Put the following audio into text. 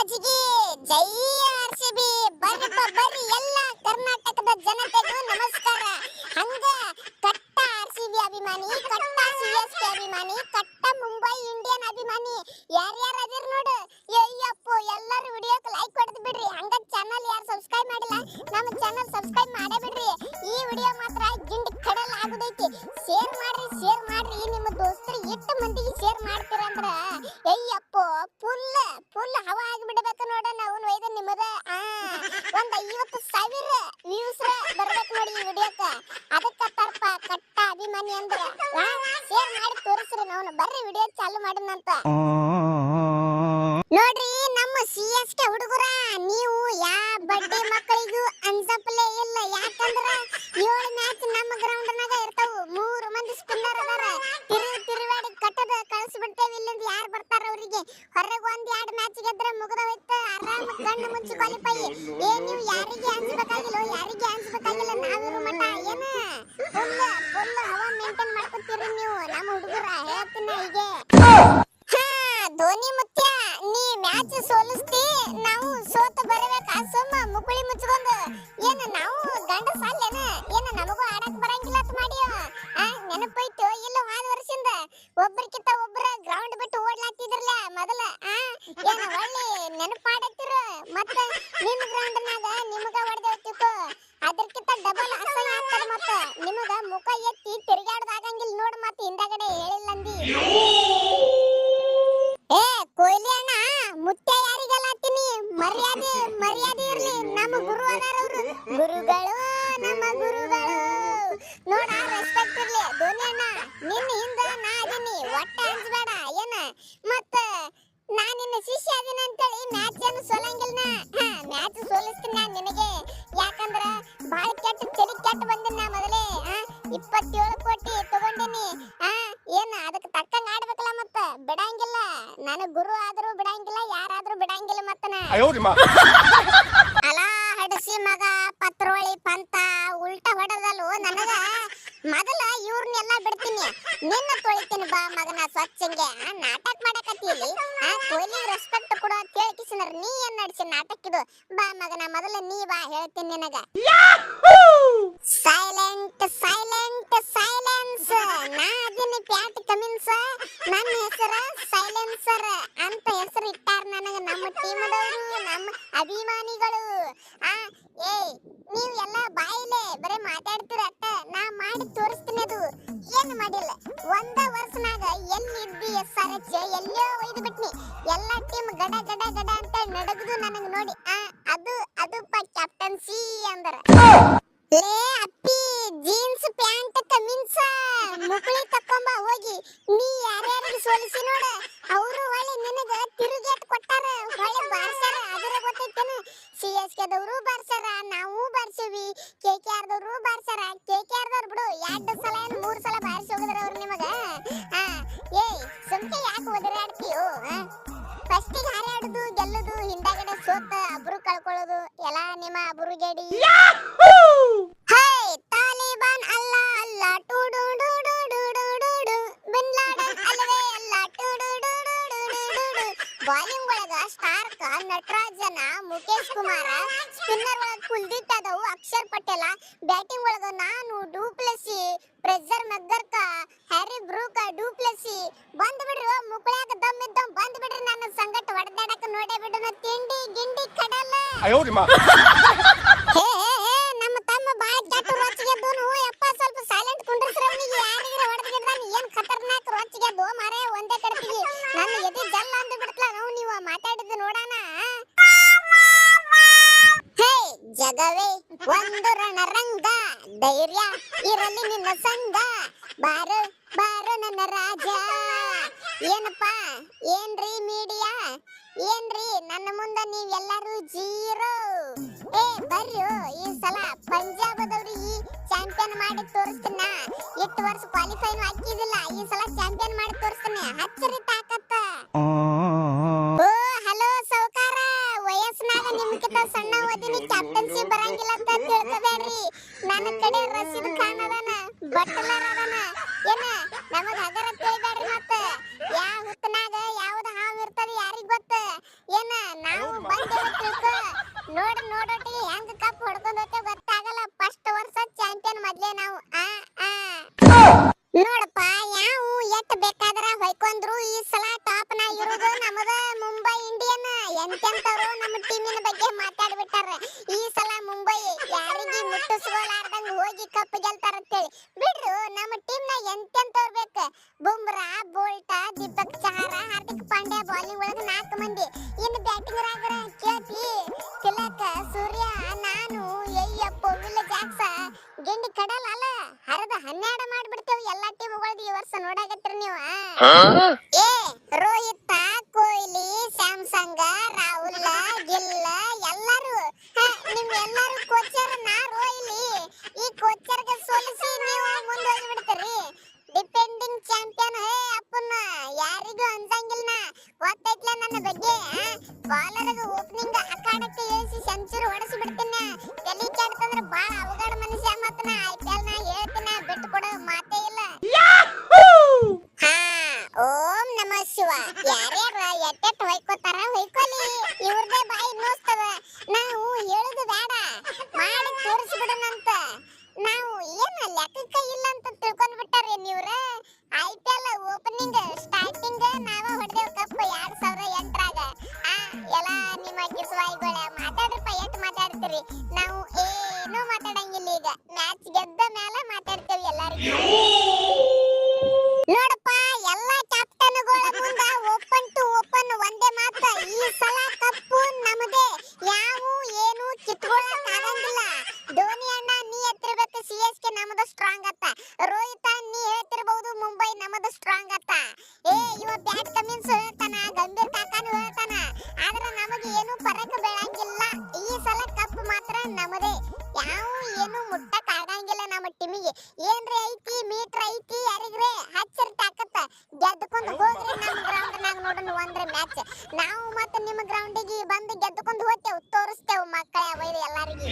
ರಾಜಿಗೆ ಜೈ RCB ಬರ್ರಿಪ್ಪ ಬರ್ರಿ ಎಲ್ಲ ಕರ್ನಾಟಕದ ಜನತೆಗೂ ನಮಸ್ಕಾರ. ಹಂಗ ಕಟ್ಟ ಆರ್ಸಿಬಿ ಅಭಿಮಾನಿ, ಕಟ್ಟ ಸಿಎಸ್ಕೆ ಅಭಿಮಾನಿ, ಕಟ್ಟ ಮುಂಬೈ ಇಂಡಿಯನ್ ಅಭಿಮಾನಿ ಯಾರ್ಯಾರು ಅದಿರ್ ನೋಡು. ಅಯ್ಯಪ್ಪ ಎಲ್ಲರೂ ವಿಡಿಯೋಕ್ಕೆ ಲೈಕ್ ಹೊಡೆದು ಬಿಡ್ರಿ. ಹಂಗ ಚಾನಲ್ ಯಾರು ಸಬ್ಸ್ಕ್ರೈಬ್ ಮಾಡಿಲ್ಲ ನಮ್ಮ ಚಾನಲ್ ಸಬ್ಸ್ಕ್ರೈಬ್ ಮಾಡೇ ಬಿಡ್ರಿ. ಈ ವಿಡಿಯೋ ಮಾತ್ರ ಗಿಂಡ್ ಕಡಲ್ ಆಗುದೈತಿ. ಶೇರ್ ಮಾಡ್ರಿ ನಿಮ್ಮ ದೋಸ್ತರಿಗೆ ಎಷ್ಟು ಮಂದಿಗೆ ಶೇರ್ ಮಾಡ್ತೀರಂದ್ರ ಅಯ್ಯಪ್ಪ ಫುಲ್ ಹವಾ ಆಗಿಬಿಡಬೇಕು ನೋಡ. ನಾವು ಒಯ್ದ ನಿಮ್ಮದ ಒಂದ್ 50,000 ವ್ಯೂಸ್ ಬರ್ಬೇಕು ನೋಡಿ ಈ ವಿಡಿಯೋಕ್ಕ. ಅದಕ್ಕ ತರ್ಪ ಕಟ್ಟ ಅಭಿಮಾನಿ ಅಂದ್ರ ಶೇರ್ ಮಾಡಿ ತೋರಿಸ್ರಿ. ನಾವು ಬರ್ರಿ ವಿಡಿಯೋ ಚಾಲು ಮಾಡೋಣಂತ ನೋಡ್ರಿ. ನಮ್ಮ ಸಿಎಸ್ಕೆ ಹುಡುಗರ ನೀವು ಯಾ ಬಡ್ಡೆ ಮಕ್ಕಳಿಗೂ ಅನ್ಸಪ್ಲೇ ಇಲ್ಲ. ಯಾಕಂದ್ರ 7 ಮ್ಯಾಚ್ ನಮ್ಮ ಗ್ರೌಂಡ್ ನಾಗ ಇರ್ತಾವು. 3 ಮಂದಿ ಸ್ಪಿನ್ನರ್ ಅದಾರ. ತಿರುವಾಡಿ ಕಟ್ಟದ ಕಳಿಸ್ಬಿಡ್ತೇವೆ. ಇಲ್ಲಿಂದ ಯಾರು ಬರ್ತಾರ ಅವರಿಗೆ ಹೊರಗೆ 1-2 ಮ್ಯಾಚ್ ಗೆದ್ರೆ ಮುಗಿದ ಹೋಯ್ತು. ಆರಾಮ ಕಣ್ಣು ಮುಚ್ಚಿ ಕ್ವಾಲಿಫೈ. ನೀವು ಯಾರಿಗೆ ಅನ್ಸ್ಬೇಕಾಗಿಲ್ಲ, ಯಾರಿಗೆ ಅನ್ಸ್ಬೇಕಾಗಿಲ್ಲ. ನಾವಿರೋ ಮಠ ಏನ ಫುಲ್ ಹವಾ ಮೇಂಟೈನ್ ಮಾಡ್ಕೊತೀರಿ ನೀವು ನಮ್ಮ ಹುಡುಗರ. ಹೇಳ್ತೀನ ಹೀಗೆ ಧೋನಿ ಮುತ್ಯ ನೀ ಮ್ಯಾಚ್ ಸೋಲಿಸ್ತಿ, ನಾವು ಸೋತ ಬರಬೇಕ. ಸುಮ್ಮ ಮುಕುಳಿ ಮುಚ್ಕೊಂಡು ಏನ ನಾವು ಗಂಡ ಸಾಲೇನ ಏನ ನಮಗೂ ಆಡಕ್ ಬರಂಗಿಲ್ಲ ಅಂತ ಮಾಡಿಯೋ. ನೆನಪೈತು ಇಲ್ಲ? ಹೋದ ವರ್ಷದಿಂದ ಒಬ್ಬರಿಗಿಂತ ಒಬ್ಬರ ಗ್ರೌಂಡ್ ಬಿಟ್ಟು ಓಡ್ಲಾತಿದ್ರಲ್ಲ ಮೊದಲ. ಏನ ಒಳ್ಳೆ ನೆನಪು ಮಾಡತ್ತಿರ. ಮತ್ತ ನಿಮ್ಮ ಗ್ರೌಂಡ್ನಾಗ ನಿಮಗ ಹೊಡೆದೇವತ್ತಿಕೋ ಅದಕ್ಕಿಂತ ಡಬಲ್ ಅಸಹ್ಯ ಆಗ್ತದ. ಮತ್ತ ನಿಮಗ ಮುಖ ಎತ್ತಿ ತಿರುಗಾಡೋದಾಗಂಗಿಲ್ಲ ನೋಡು. ಮತ್ತೆ ಹಿಂದಗಡೆ ಹೇಳಿಲ್ಲಂದಿ. ಕೊಹ್ಲಿ ಅಣ್ಣ ಮುತ್ಯ ಯಾರಿಗಲ್ಲಾತೀನಿ ಮರ್ಯಾದೆ ಇರ್ಲಿ. ನಮ್ಮ ಗುರು ಅದಾರವ್ರು ಗುರುಗಳು, ನಮ್ಮ ಗುರುಗಳು ನೋಡ. ರೆಸ್ಪೆಕ್ಟ್ ಇರ್ಲಿ. ಧೋನಿ ಅಣ್ಣ ನಿನ್ನ ಹಿಂದ ನಾ ಅದೀನಿ, ಒಟ್ಟ ಅನ್ಸ್ಬೇಡ ಏನ. ಮತ್ತ ನಾ ನಿನ್ನ ಶಿಷ್ಯ ಅದೀನಿ ಅಂತೇಳಿ ಮ್ಯಾಚ್ ಏನು ಸೋಲಂಗಿಲ್ಲ. ಮ್ಯಾಚ್ ಸೋಲಿಸ್ತೀನಿ ನಾನು ನಿನಗೆ. ಯಾಕಂದ್ರ ಬಾಳ ಕೆಟ್ಟ ಬಂದಿನ ಮೊದಲೇ 27 ಕೋಟಿ ತಗೊಂಡಿನಿ. ಏನ ಅದಕ್ಕೆ ತಕ್ಕಂಗ ಆಡ್ಬೇಕಲ್ಲ. ಮತ್ತ ಬಿಡಂಗಿಲ್ಲ. ನಾನು ಗುರು ಆದ್ರೂ ಬಿಡಂಗಿಲ್ಲ, ಯಾರಾದ್ರೂ ಬಿಡಂಗಿಲ್ಲ. ಮತ್ತನ ಅಲ ಹಡಸಿ ಮಗ ಪತ್ರೋಳಿ ಪಂತ ಉಲ್ಟಾ ಹೊಡೆದಲು ನನಗ. ಮೊದಲ ಇವ್ರನ್ನೆಲ್ಲ ಬಿಡ್ತೀನಿ, ನಿನ್ನ ತೊಳಿತೀನಿ ಬಾ ಮಗನ ಸ್ವಚ್ಛಂಗೆ. ನಾಟಕ ಮಾಡಕತ್ತೀಲಿ. ಕೊಹ್ಲಿ ರೆಸ್ಪೆಕ್ಟ್ ಕೊಡು ಅಂತ ಹೇಳ್ಕಿಸಿದ್ರ ನೀ ಏನ್ ನಡ್ಸಿ ನಾಟಕ ಇದು? ಬಾ ಮಗನ ಮೊದಲ ನೀ ಬಾ, ಹೇಳ್ತೀನಿ ನಿನಗ. ಸೈಲೆನ್ಸ್ ನಾ ಅದೀನಿ ಪ್ಯಾಟ್ ಕಮಿನ್ಸ್. ನನ್ನ ಹೆಸರ ಸೈಲೆನ್ಸರ್ ಅಂತ ಹೆಸರು ಇಟ್ಟಾರ ನನಗ ನಮ್ಮ ಟೀಮದವರು, ನಮ್ಮ ಅಭಿಮಾನಿಗಳು. ನೀವು ಎಲ್ಲ ಬಾಯಿಲೆ ಬರೀ ಮಾತಾಡ್ತೀರ ಅಟ್ಟ. ನಾ ಮಾಡಿ ತೋರಿಸ್ತೀನಿ. ಅದು ಏನು ಮಾಡಿಲ್ಲ. ಒಂದ ವರ್ಷನಾಗ ಎಲ್ಲಿ ಇದ್ದಿ SRH ಎಲ್ಲೋ ಒಯ್ದು ಬಿಟ್ನಿ. ಎಲ್ಲ ಟೀಮ್ ಗಡ ಅಂತ ನಡಗದು ನನಗೆ ನೋಡಿ. ಅದು ಕ್ಯಾಪ್ಟನ್ಸಿ ಅಂದ್ರ ಲೇ ಅಪ್ಪಿ ಜೀನ್ಸ್ ಪ್ಯಾಂಟ್ ಕಮಿನ್ಸ ಮುಕುಳಿ ತಕೊಂಬ ಹೋಗಿ. ನೀ ಯಾರ್ಯಾರಿಗೆ ಸೋಲಿಸಿ ನೋಡ. ಅವರು ಹೊಳ್ಳಿ ನಿನಗ ತಿರುಗೇಟ್ ಕೊಟ್ಟಾರ, ಹೊಳ್ಳಿ ಬಾರ್ಸಾರ. ಅದರ ಗೊತ್ತೈತೇನು? ಸಿಎಸ್ಕೆ ದವರು ಬಾರ್ಸಾರ, ನಾವು ಬಾರ್ಸೇವಿ. KKR ದವರು ಬಾರ್ಸಾರ. KKR ದವ್ರು ಬಿಡು 2 ಸಲ 3 ಸಲ ಬಾರ್ಸಿ ಹೋಗಿದ್ರ ಅವ್ರು ನಿಮಗ. ಸುಮ್ಕೆ ಯಾಕೆ ಒದರಾಡ್ತೀಯೋ? ಫಸ್ಟಿಗೆ ಹಾರಾಡುದು ಗೆಲ್ಲುದು, ಹಿಂದಾಗಡೆ ಸೋತ ಅಬ್ರು ಕಳ್ಕೊಳ್ಳೋದು ಎಲ್ಲ ನಿಮ್ಮ ಅಬ್ರುಗೇಡಿ. ತಾಲಿಬಾನ್ ಅಲ್ಲ ಟು ಡು ಡು ಡು ಡು ಡು ಡು ಡು. ಬಿನ್ ಲಾಡನ್ ಅಲ್ಲವೇ ಅಲ್ಲ ಟು ಡು ಡು ಡು ಡು ಡು ಡು ಡು. ಬಾಲಿಂಗ್ ಒಳಗ ಸ್ಟಾರ್ಕ, ನಟರಾಜನ, ಮುಖೇಶ್ ಕುಮಾರ. ಸ್ಪಿನ್ನರ್ ಒಳಗ ಕುಲ್ದೀಪ್ ಯಾದವ್, ಅಕ್ಷರ್ ಪಟೇಲ. ಬ್ಯಾಟಿಂಗ್ ಒಳಗ ನಾನು, Du Plessis, Fraser McGurk, Harry Brook, Du Plessis. ಬಂದ್ ಬಿಡ್ರಿ ಮುಕ್ಳ್ಯಾಗ ದಮ್ಮಿದ್ದವ್ ಬಂದ್ ಬಿಡ್ರಿ. ನನ್ನ ಸಂಗಟ ಹೊಡೆದಾಡಕ ನೋಡೇ ಬಿಡೋಣ. ತಿಂಡಿ ಗಿಂಡಿ ಕಡಲ್ಲ. ನಮ್ಮ ತಮ್ಮ ಬಾಳ ಕೆಟ್ಟ ರೊಚ್ಚಿಗೆದ್ದನು. ಯಪ್ಪ ಸ್ವಲ್ಪ ಸೈಲೆಂಟ್ ಕುಂಡ್ರಿಸ್ರಿ. ಅವನಿಗೆ ಯಾರಿಗಾರ ಹೊಡೆದಿದ್ದಾನ. ಏನ್ ಖತರ್ನಾಕ್ ರೊಚ್ಚಿಗೆದ್ದು ಮಾರೇ. ಒಂದೇ ಕಡ್ತಿಗೆ ನನ್ನ ಎದೆ ಜಲ್ಲ ಅಂದು ಬಿಡ್ತಲ. ನಾವು ನೀವು ಮಾತಾಡಿದ್ದು ನೋಡೋಣ. ಜಗವೇ ಒಂದು ರಣರಂಗ, ಧೈರ್ಯ ಇರಲಿ ನಿನ್ನ ಸಂಗ. ಬಾರು ನನ್ನ ರಾಜ. ಏನಪ್ಪ ಏನ್ರಿ ಮೀಡಿಯಾ, ಏನ್ರಿ ನನ್ನ ಮುಂದ ನೀವೆಲ್ಲರೂ ಜೀರೋ. ಬರ್ರಿ ಈ ಸಲ ಪಂಜಾಬದವ್ರಿಗೆ ಚಾಂಪಿಯನ್ ಮಾಡಿ ತೋರಿಸ್ತೀನ. 8 ವರ್ಷ ಕ್ವಾಲಿಫೈನು ಹಾಕಿದಿಲ್ಲ, ಈ ಸಲ ಚಾಂಪಿಯನ್ ಮಾಡಿ ತೋರಿಸ್ತೀನಿ. ಹಚ್ಚರಿ ತಾಕತ್ತ. ಹಲೋ ಸೌಕಾರ, ವಯಸ್ಸಿನಾಗ ನಿಮ್ಗಿಂತ ಸಣ್ಣ ಓದಿನಿ. ಕ್ಯಾಪ್ಟನ್ಸಿ ಬರಂಗಿಲ್ಲ ಅಂತ ತಿಳ್ಕೊಬೇಡ್ರಿ. ನನ್ನ ಕಡೆ ರಶೀದ್ ಖಾನ್ ಅದಾನ, ಬಟ್ಲರ್ ಅದಾನ. ಏನ ನಮಗ ಹಗರ ತಿಳಿಬೇಡ್ರಿ. ಮತ್ತ ಯಾವ ಹುತ್ತನಾಗ ಯಾವ್ದ ಹಾವು ಇರ್ತದ ಯಾರಿಗ್ ಗೊತ್ತ? ಏನ ನಾವು ಬಂದೇವ ತಿಳ್ಕೊ ನೋಡ್ ನೋಡೋಟಿಗೆ ಹೆಂಗ್ ಕಪ್ ಹೊಡ್ಕೊಂಡ್ ಹೋಗ್ತೇವೆ ಗೊತ್ತಾಗಲ್ಲ ಫಸ್ಟ್ ವರ್ಷ ಚಾಂಪಿಯನ್ ಮೊದ್ಲೇ ನಾವು ನೋಡಪ್ಪ ಯಾವ ಎಟ್ ಬೇಕಾದ್ರ ಹೊಯ್ಕೊಂಡ್ರು ಈ ಸಲ ಟಾಪ್ ನ ಇರೋದು ನಮ್ಮದ ಮುಂಬೈ ಇಂಡಿಯನ್ ಎಂತೆಂತವ್ರು ನಮ್ಮ ಟೀಮಿನ ಬಗ್ಗೆ ಮಾತಾಡ್ಬಿಟ್ಟಾರ ಈ ಸಲ ಮುಂಬೈ ಯಾರಿಗೆ ಮುಟ್ಟಿಸ್ಕೊಲಾರ್ದಂಗ ಹೋಗಿ ಕಪ್ ಗೆಲ್ತಾರ ಅಂತೇಳಿ ಬಿಡ್ರು ನಮ್ಮ ಟೀಮ್ ನ ಎಂತೆಂತವ್ರು ಬೇಕು ಬುಮ್ರಾ ಬೋಲ್ಟಾ ದೀಪಕ್ ಚಹಾರ ಹಾರ್ದಿಕ್ ಪಾಂಡ್ಯ ಬೌಲಿಂಗ್ ಒಳಗ 4 ಮಂದಿ ಇನ್ನು ಬ್ಯಾಟಿಂಗ್ ರಾಗರ ಕೇತಿ ತಿಲಕ್ ಸೂರ್ಯ ನಾನು ಅಯ್ಯಪ್ಪ ವಿಲ್ಲ ಜಾಕ್ಸ ಗೆಂಡಿ ಕಡಲ್ ಅಲ್ಲ ಹರದ 12 ಮಾಡ್ಬಿಡ್ತೇವೆ ಎಲ್ಲಾ ಟೀಮ್ಗಳದ್ದು ಈ ವರ್ಷ ನೋಡಾಕತ್ತೀರಿ ನೀವು ಏ ರೋಹಿತ್ ಕೊಹ್ಲಿ ಸ್ಯಾಮ್ಸಂಗ್ ರಾಹುಲ್ ಗಿಲ್ ಎಲ್ಲರೂ ನಿಮ್ ಎಲ್ಲರೂ ಕೋಚರ್ ನಾ ರೋಹಿಲಿ ಈ ಕೋಚರ್ಗೆ ಸೋಲಿಸಿ ನೀವು ಮುಂದೆ ಹೋಗಿ ಬಿಡ್ತೀರಿ ಡಿಪೆಂಡಿಂಗ್ ಚಾಂಪಿಯನ್ ಹೇ ಅಪ್ಪನ ಯಾರಿಗೂ ಅಂಜಂಗಿಲ್ಲ ಗೊತ್ತೈತ್ಲ ನನ್ನ ಬಗ್ಗೆ ಬಾಲರ್ಗೆ ಓಪನಿಂಗ್ ಅಖಾಡಕ್ಕೆ ಇಳಿಸಿ ಸೆಂಚುರಿ ಹೊಡೆಸಿ ಬಿಡ್ತೀನಿ ತಲೆ ಕೆಡ್ತಂದ್ರೆ ಬಾಳ ಅವಘಡ ಮನುಷ್ಯ ಮತ್ತನ ಐಪಿಎಲ್ ನ ಹೇಳ್ತೀನಿ ಬಿಟ್ಟು ಕೊಡೋ ಮಾತೇ ಇಲ್ಲ ಓಂ ನಮಃ ಶಿವ ಯಾರ್ಯಾರ ಎಟ್ಟೆಟ್ ಹೊಯ್ಕೋತಾರ ಹೊಯ್ಕೊಲಿ ಇವ್ರದೇ ಬಾಯಿ ನೋಸ್ತದ ನಾವು ಹೇಳುದು ಬೇಡ ಮಾಡಿ ತೋರಿಸ್ಬಿಡೋಣಂತ ನಾವು ಏನ ಲೆಕ್ಕಕ್ಕ ಇಲ್ಲ ಅಂತ ತಿಳ್ಕೊಂಡ್ ಬಿಟ್ಟಾರ ನೀವ್ರ ಐಪಿಎಲ್ ಓಪನಿಂಗ್ ಸ್ಟಾರ್ಟಿಂಗ್ ನಾವ ಹೊಡೆದೇವ್ ಕಪ್ 2008ರಾಗ ಎಲ್ಲ ನಿಮ್ಮ ಕಿಸ್ವಾಯಿಗಳ ಮಾತಾಡ್ರಪ್ಪ ಎಷ್ಟ್ ಮಾತಾಡ್ತೀರಿ ನಾವು ಏನು ಮಾತಾಡಂಗಿಲ್ಲ ಈಗ ಮ್ಯಾಚ್ ಗೆದ್ದ ಮೇಲೆ ಮಾತಾಡ್ತೇವೆ ಎಲ್ಲರಿಗೂ ನೋಡಪ್ಪ ಎಲ್ಲ ಕ್ಯಾಪ್ಟನ್ಗಳ ಮುಂದ ಓಪನ್ ಟು ಓಪನ್ ಒಂದೇ ಮಾತ ಈ ಸಲ ಕಪ್ಪು ನಮ್ಮದೇ ಯಾವ ಏನು ಕಿತ್ಕೊಳ್ಳಕ್ ಆಗಂಗಿಲ್ಲ ಧೋನಿ ಅಣ್ಣ ನೀ ಎತ್ತಿರ್ಬೇಕು ಸಿಎಸ್ಕೆ ನಮ್ಮದು ಸ್ಟ್ರಾಂಗ್ ಅತ್ತ ರೋಹಿತ್ ನೀ ಹೇಳ್ತಿರ್ಬಹುದು ಮುಂಬೈ ನಮ್ಮದು ಸ್ಟ್ರಾಂಗ್ ಅತ್ತ ಇವ ಬ್ಯಾಟ್ ಕಮಿನ್ಸ್ ಹೇಳ್ತಾನ ಗಂಭೀರ್ ಕಾಕಾನು ಹೇಳ್ತಾನ ಆದ್ರೆ ನಮಗೆ ಏನು ಫರಕ್ ಬೀಳಂಗಿಲ್ಲ ಈ ಸಲ ಕಪ್ ಮಾತ್ರ ನಮ್ಮದೇ ಯಾವ ಏನು ಮುಟ್ಟಕ್ ಆಗಂಗಿಲ್ಲ ನಮ್ಮ ಟೀಮಿಗೆ ಏನ್ರಿ ಐತಿ ಮೀಟರ್ ಐತಿ ಯಾರಿಗ್ರೆ ಹಚ್ಚರ್ ತಾಕತ್ತ ಗೆದ್ದುಕೊಂಡು ಹೋಗ್ರಿ ನಮ್ಮ ಗ್ರೌಂಡ್ ನಾಗ ನೋಡೋಣ ಒಂದ್ರೆ ಮ್ಯಾಚ್ ನಾವು ಮತ್ತೆ ನಿಮ್ಮ ಗ್ರೌಂಡಿಗೆ ಬಂದು ಗೆದ್ದುಕೊಂಡು ಹೋಗ್ತೇವೆ ತೋರಿಸ್ತೇವೆ ಮಕ್ಕಳ ವೈರಿ ಎಲ್ಲರಿಗೂ